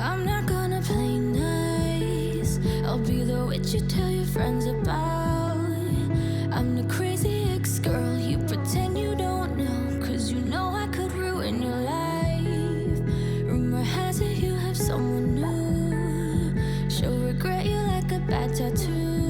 I'm not gonna play nice. I'll be the witch you tell your friends about. I'm the crazy ex-girl you pretend you don't know, 'cause you know I could ruin your life. Rumor has it you have someone new. She'll regret you like a bad tattoo.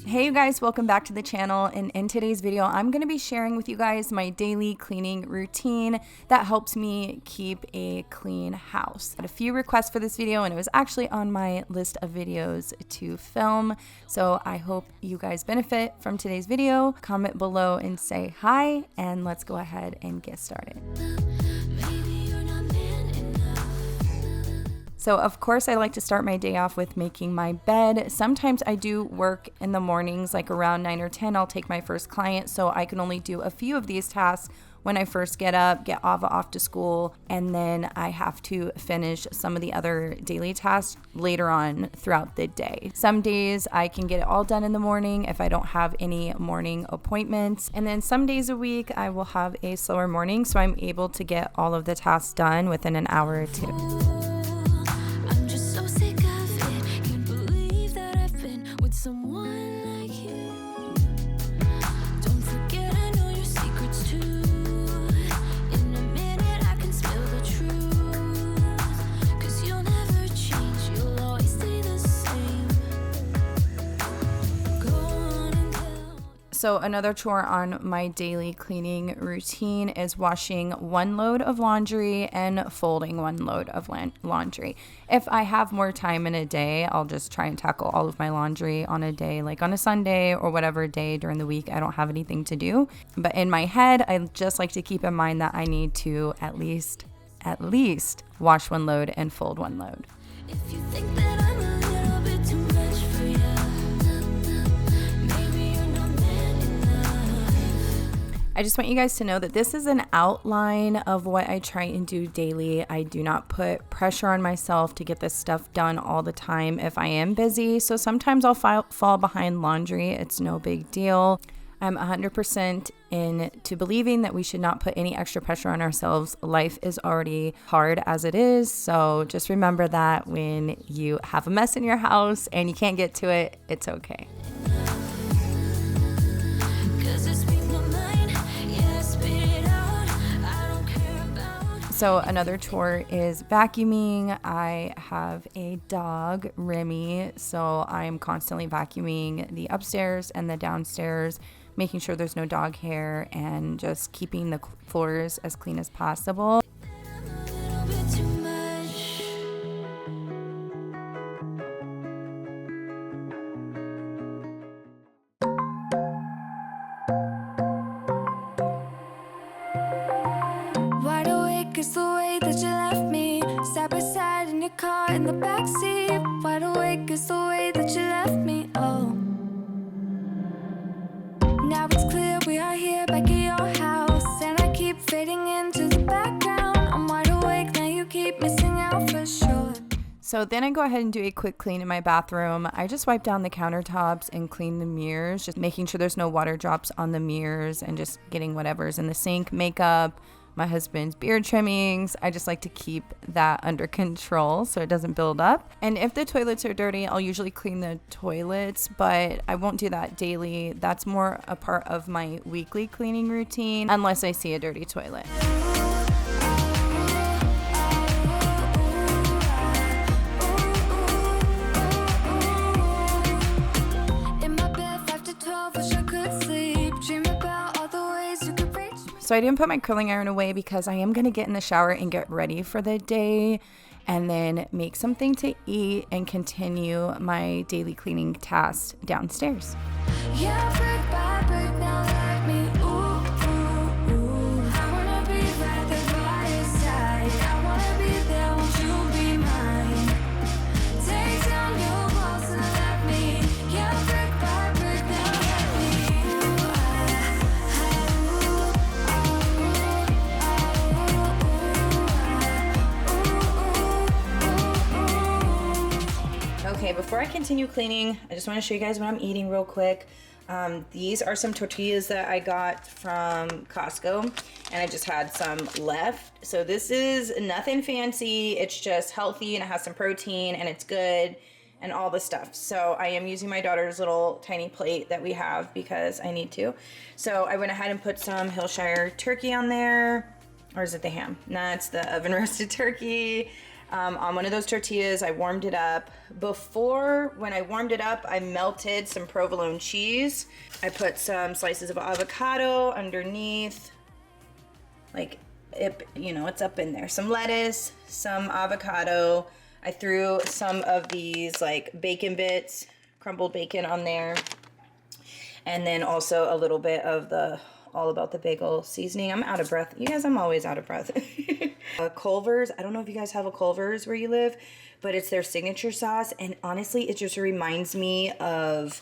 Hey you guys, welcome back to the channel, and in today's video I'm going to be sharing with you guys my daily cleaning routine that helps me keep a clean house. I had a few requests for this video and it was actually on my list of videos to film, so I hope you guys benefit from today's video. Comment below and say hi, and let's go ahead and get started. So of course I like to start my day off with making my bed. Sometimes I do work in the mornings, like around 9 or 10, I'll take my first client, so I can only do a few of these tasks when I first get up, get Ava off to school, and then I have to finish some of the other daily tasks later on throughout the day. Some days I can get it all done in the morning if I don't have any morning appointments, and then some days a week I will have a slower morning, so I'm able to get all of the tasks done within an hour or two. Someone like you. Don't forget I know your secrets too. In a minute I can spill the truth. 'Cause you'll never change, you'll always stay the same. Go on and tell. So another chore on my daily cleaning routine is washing one load of laundry and folding one load of laundry. If I have more time in a day, I'll just try and tackle all of my laundry on a day, like on a Sunday or whatever day during the week I don't have anything to do. But in my head, I just like to keep in mind that I need to at least wash one load and fold one load. If you think that I'm a little bit too much for you, maybe you're not man enough. I just want you guys to know that this is an outline of what I try and do daily. I do not put pressure on myself to get this stuff done all the time if I am busy. So sometimes I'll fall behind laundry. It's no big deal. I'm 100% into believing that we should not put any extra pressure on ourselves. Life is already hard as it is. So just remember that when you have a mess in your house and you can't get to it, it's okay. So another chore is vacuuming. I have a dog, Remy, so I'm constantly vacuuming the upstairs and the downstairs, making sure there's no dog hair and just keeping the floors as clean as possible. Wide awake is the way that you left me, side by side in your car in the backseat. Wide awake is the way that you left me, oh. Now it's clear we are here back at your house, and I keep fading into the background. I'm wide awake, now you keep missing out for sure. So then I go ahead and do a quick clean in my bathroom. I just wipe down the countertops and clean the mirrors, just making sure there's no water drops on the mirrors and just getting whatever's in the sink, makeup, my husband's beard trimmings. I just like to keep that under control so it doesn't build up. And if the toilets are dirty, I'll usually clean the toilets, but I won't do that daily. That's more a part of my weekly cleaning routine unless I see a dirty toilet. So I didn't put my curling iron away because I am going to get in the shower and get ready for the day and then make something to eat and continue my daily cleaning tasks downstairs. Yeah, brick by brick, now let me, ooh, ooh, ooh. I wanna be right there by your side. I wanna be there, won't you be mine? Take down your walls and let me, yeah, brick by brick, now let me, Okay, before I continue cleaning, I just want to show you guys what I'm eating real quick. These are some tortillas that I got from Costco, and I just had some left. So this is nothing fancy. It's just healthy, and it has some protein, and it's good, and all the stuff. So I am using my daughter's little tiny plate that we have because I need to. So I went ahead and put some Hillshire turkey on there. Or is it the ham? Nah, it's the oven roasted turkey. On one of those tortillas, I warmed it up. Before, when I warmed it up, I melted some provolone cheese. I put some slices of avocado underneath. Like, it's up in there. Some lettuce, some avocado. I threw some of these like bacon bits, crumbled bacon on there. And then also a little bit of the All About the Bagel seasoning. I'm out of breath. You guys, I'm always out of breath. Culver's. I don't know if you guys have a Culver's where you live, but it's their signature sauce. And honestly, it just reminds me of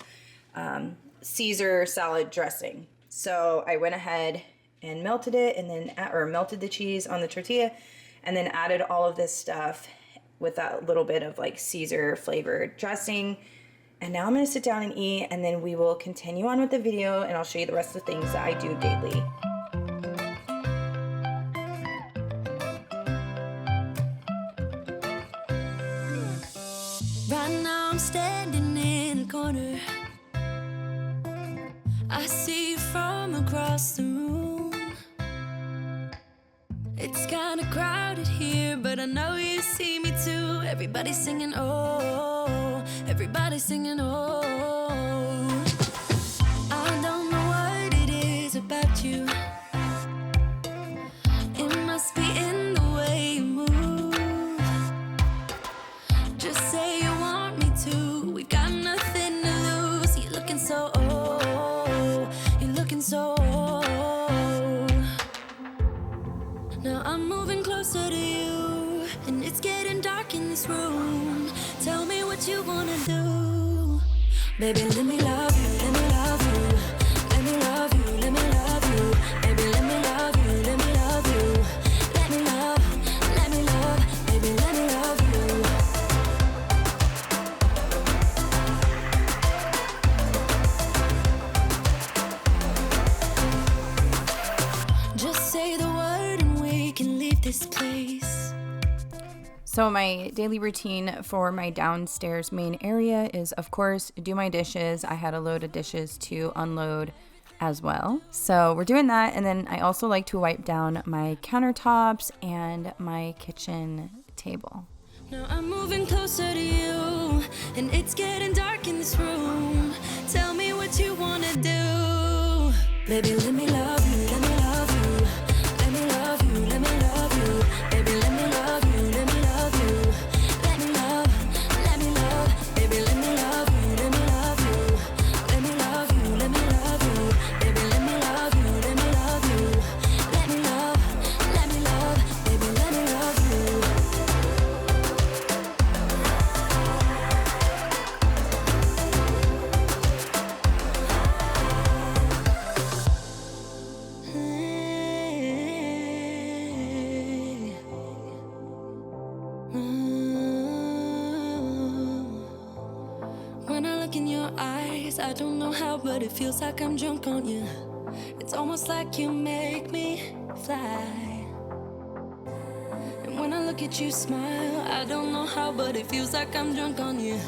Caesar salad dressing. So I went ahead and melted it melted the cheese on the tortilla and then added all of this stuff with that little bit of like Caesar flavored dressing. And now I'm going to sit down and eat, and then we will continue on with the video, and I'll show you the rest of the things that I do daily. Right now I'm standing in a corner. I see you from across the room. It's kinda crowded here, but I know you see me too. Everybody's singing, oh, everybody's singing, oh. I don't know what it is about you. It must be in the way you move. Just say you want me to. We got nothing to lose. You're looking so old. You're looking so old. Now I'm moving closer to you, and it's getting dark in this room. Tell me what you wanna do. Baby, let me love you, let me love you. Let me love you, let me love you. Baby, let me love you, let me love you. Let me love, baby, let me love you. Just say the word and we can leave this place. So my daily routine for my downstairs main area is, of course, do my dishes. I had a load of dishes to unload as well. So we're doing that. And then I also like to wipe down my countertops and my kitchen table. Now I'm moving closer to you, and it's getting dark in this room. Tell me what you wanna do. Baby, let me love you, let me love you. Let me love you, let me love you. Baby, let me love you, let me love you. Let me love, baby, let me love you, let me love you. Let me love you, let me love you. Baby, let me love you, let me love you. Let me love, baby, let me love you. When I look in your eyes, I don't know how, but it feels like I'm drunk on you. It's almost like you make me fly. And when I look at you smile, I don't know how, but it feels like I'm drunk on you.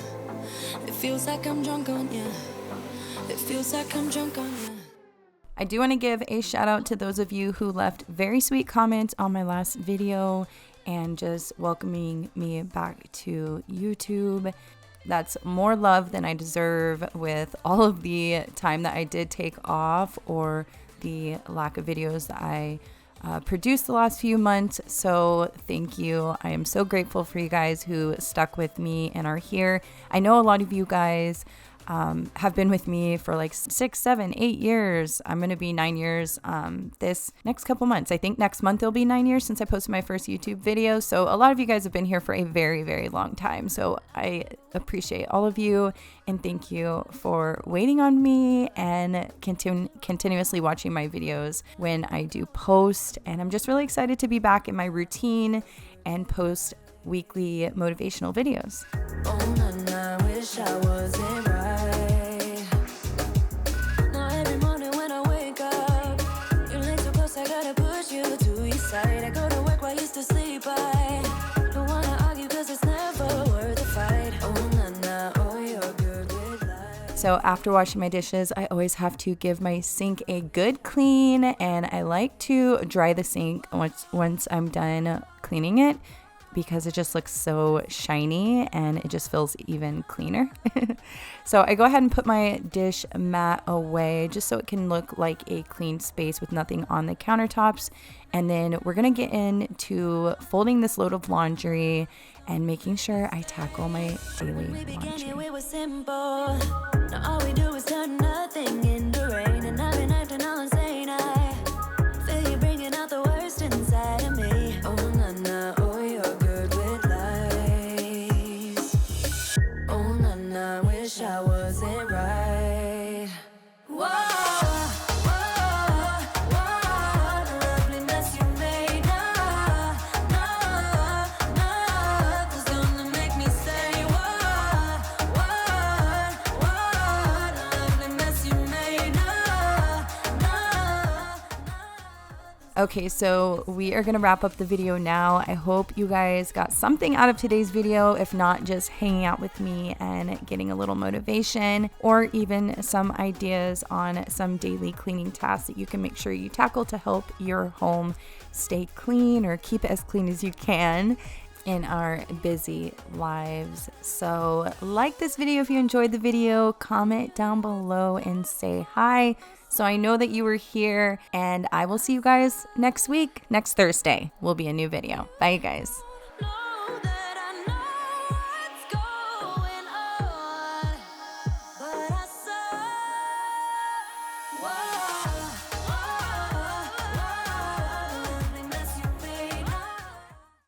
It feels like I'm drunk on you. It feels like I'm drunk on you. I do want to give a shout out to those of you who left very sweet comments on my last video and just welcoming me back to YouTube. That's more love than I deserve with all of the time that I did take off or the lack of videos that I produced the last few months. So thank you. I am so grateful for you guys who stuck with me and are here. I know a lot of you guys have been with me for like 6, 7, 8 years. I'm going to be 9 years this next couple months. I think next month it'll be 9 years since I posted my first YouTube video. So a lot of you guys have been here for a very, very long time. So I appreciate all of you and thank you for waiting on me and continuously watching my videos when I do post. And I'm just really excited to be back in my routine and post weekly motivational videos. Oh, I wish I wasn't right. So after washing my dishes, I always have to give my sink a good clean, and I like to dry the sink once I'm done cleaning it, because it just looks so shiny and it just feels even cleaner. So I go ahead and put my dish mat away just so it can look like a clean space with nothing on the countertops. And then we're gonna get into folding this load of laundry and making sure I tackle my daily laundry. Now all we do is turn nothing into rain, and I've been acting all insane. I feel you bringing out the worst inside of me. Oh na na, oh you're good with lies. Oh na na, wish I wasn't right. Whoa, whoa, whoa, the lovely mess you made. Nah, nah, nah, that's gonna make me say Okay, so we are going to wrap up the video now. I hope you guys got something out of today's video, if not just hanging out with me and getting a little motivation, or even some ideas on some daily cleaning tasks that you can make sure you tackle to help your home stay clean or keep it as clean as you can in our busy lives. So like this video if you enjoyed the video, comment down below and say hi so I know that you were here, and I will see you guys next week. Next Thursday will be a new video. Bye, you guys.